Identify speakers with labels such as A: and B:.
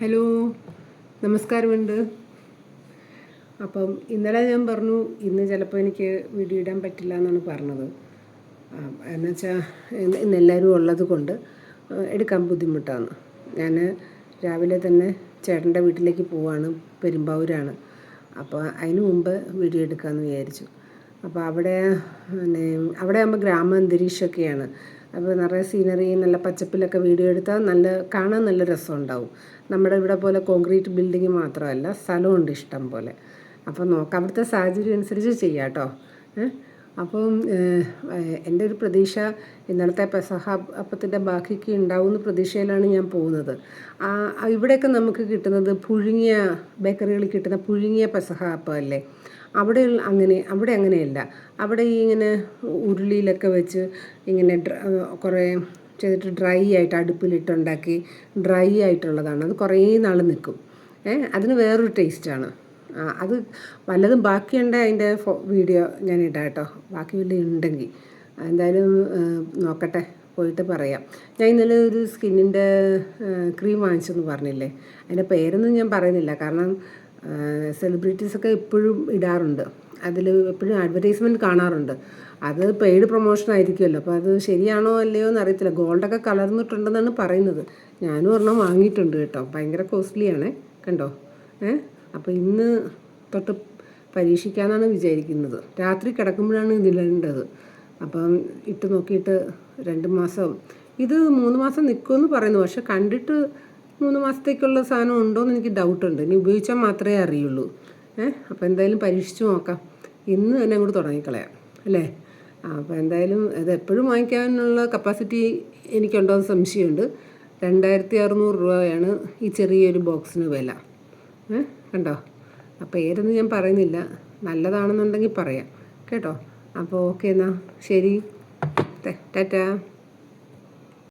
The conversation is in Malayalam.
A: ഹലോ, നമസ്കാരമുണ്ട്. അപ്പം ഇന്നലെ ഞാൻ പറഞ്ഞു ഇന്ന് ചിലപ്പോൾ എനിക്ക് വീഡിയോ ഇടാൻ പറ്റില്ല എന്നാണ് പറഞ്ഞത്. എന്നുവെച്ചാൽ ഇന്നെല്ലാവരും ഉള്ളത് കൊണ്ട് എടുക്കാൻ ബുദ്ധിമുട്ടാണ്. ഞാൻ രാവിലെ തന്നെ ചേട്ടൻ്റെ വീട്ടിലേക്ക് പോവാണ്, പെരുമ്പാവൂരാണ്. അപ്പോൾ അതിന് മുമ്പ് വീഡിയോ എടുക്കാമെന്ന് വിചാരിച്ചു. അപ്പോൾ അവിടെ ആകുമ്പോൾ ഗ്രാമാന്തരീക്ഷമൊക്കെയാണ്. അപ്പോൾ നിറയെ സീനറി, നല്ല പച്ചപ്പിലൊക്കെ വീഡിയോ എടുത്താൽ കാണാൻ നല്ല രസമുണ്ടാവും. നമ്മുടെ ഇവിടെ പോലെ കോൺക്രീറ്റ് ബിൽഡിങ് മാത്രമല്ല, സ്ഥലമുണ്ട് ഇഷ്ടം പോലെ. അപ്പോൾ നോക്കാം, അവിടുത്തെ സാഹചര്യം അനുസരിച്ച് ചെയ്യാം കേട്ടോ. അപ്പം എൻ്റെ ഒരു പ്രതീക്ഷ ഇന്നലത്തെ പെസഹ അപ്പത്തിൻ്റെ ബാക്കിക്ക് ഉണ്ടാവുമെന്ന് പ്രതീക്ഷയിലാണ് ഞാൻ പോകുന്നത്. ഇവിടെയൊക്കെ നമുക്ക് കിട്ടുന്നത് ബേക്കറികളിൽ കിട്ടുന്ന പുഴുങ്ങിയ പെസഹ അപ്പം അല്ലേ. അവിടെ അങ്ങനെയല്ല. അവിടെ ഇങ്ങനെ ഉരുളിയിലൊക്കെ വെച്ച് ഇങ്ങനെ കുറേ ചെയ്തിട്ട് ഡ്രൈ ആയിട്ട് അടുപ്പിലിട്ടുണ്ടാക്കി ഡ്രൈ ആയിട്ടുള്ളതാണ്. അത് കുറേ നാൾ നിൽക്കും. അതിന് വേറൊരു ടേസ്റ്റാണ്. അത് വല്ലതും ബാക്കിയുണ്ടെങ്കിൽ അതിൻ്റെ വീഡിയോ ഞാൻ ഇടാം കേട്ടോ, ബാക്കി വല്ലതും ഉണ്ടെങ്കിൽ. എന്തായാലും നോക്കട്ടെ, പോയിട്ട് പറയാം. ഞാൻ ഇന്നലെ ഒരു സ്കിന്നിൻ്റെ ക്രീം വാങ്ങിച്ചെന്ന് പറഞ്ഞില്ലേ, അതിൻ്റെ പേരൊന്നും ഞാൻ പറയുന്നില്ല. കാരണം സെലിബ്രിറ്റീസൊക്കെ എപ്പോഴും ഇടാറുണ്ട്, അതിൽ എപ്പോഴും അഡ്വർടൈസ്മെൻറ്റ് കാണാറുണ്ട്. അത് പെയ്ഡ് പ്രൊമോഷൻ ആയിരിക്കുമല്ലോ, അപ്പോൾ അത് ശരിയാണോ അല്ലയോ എന്ന് അറിയത്തില്ല. ഗോൾഡൊക്കെ കലർന്നിട്ടുണ്ടെന്നാണ് പറയുന്നത്. ഞാനും ഒരെണ്ണം വാങ്ങിയിട്ടുണ്ട് കേട്ടോ, ഭയങ്കര കോസ്റ്റ്ലിയാണേ, കണ്ടോ. അപ്പോൾ ഇന്ന് തൊട്ട് പരീക്ഷിക്കാമെന്നാണ് വിചാരിക്കുന്നത്. രാത്രി കിടക്കുമ്പോഴാണ് ഇതിടേണ്ടത്. അപ്പം ഇട്ട് നോക്കിയിട്ട് 2 മാസം, ഇത് 3 മാസം നിൽക്കുമെന്ന് പറയുന്നു. പക്ഷെ കണ്ടിട്ട് 3 മാസത്തേക്കുള്ള സാധനം ഉണ്ടോയെന്ന് എനിക്ക് ഡൗട്ടുണ്ട്. ഇനി ഉപയോഗിച്ചാൽ മാത്രമേ അറിയുള്ളൂ. അപ്പോൾ എന്തായാലും പരീക്ഷിച്ച് നോക്കാം. ഇന്ന് തന്നെ അങ്ങോട്ട് തുടങ്ങിക്കളയാം അല്ലേ. അപ്പോൾ എന്തായാലും ഇത് എപ്പോഴും വാങ്ങിക്കാനുള്ള കപ്പാസിറ്റി എനിക്കുണ്ടോ എന്ന് സംശയമുണ്ട്. 2600 രൂപയാണ് ഈ ചെറിയൊരു ബോക്സിന് വില. കണ്ടോ. അപ്പോൾ ഏതൊന്നും ഞാൻ പറയുന്നില്ല, നല്ലതാണെന്നുണ്ടെങ്കിൽ പറയാം കേട്ടോ. അപ്പോൾ ഓക്കെ, എന്നാൽ ശരി, ടാറ്റാ.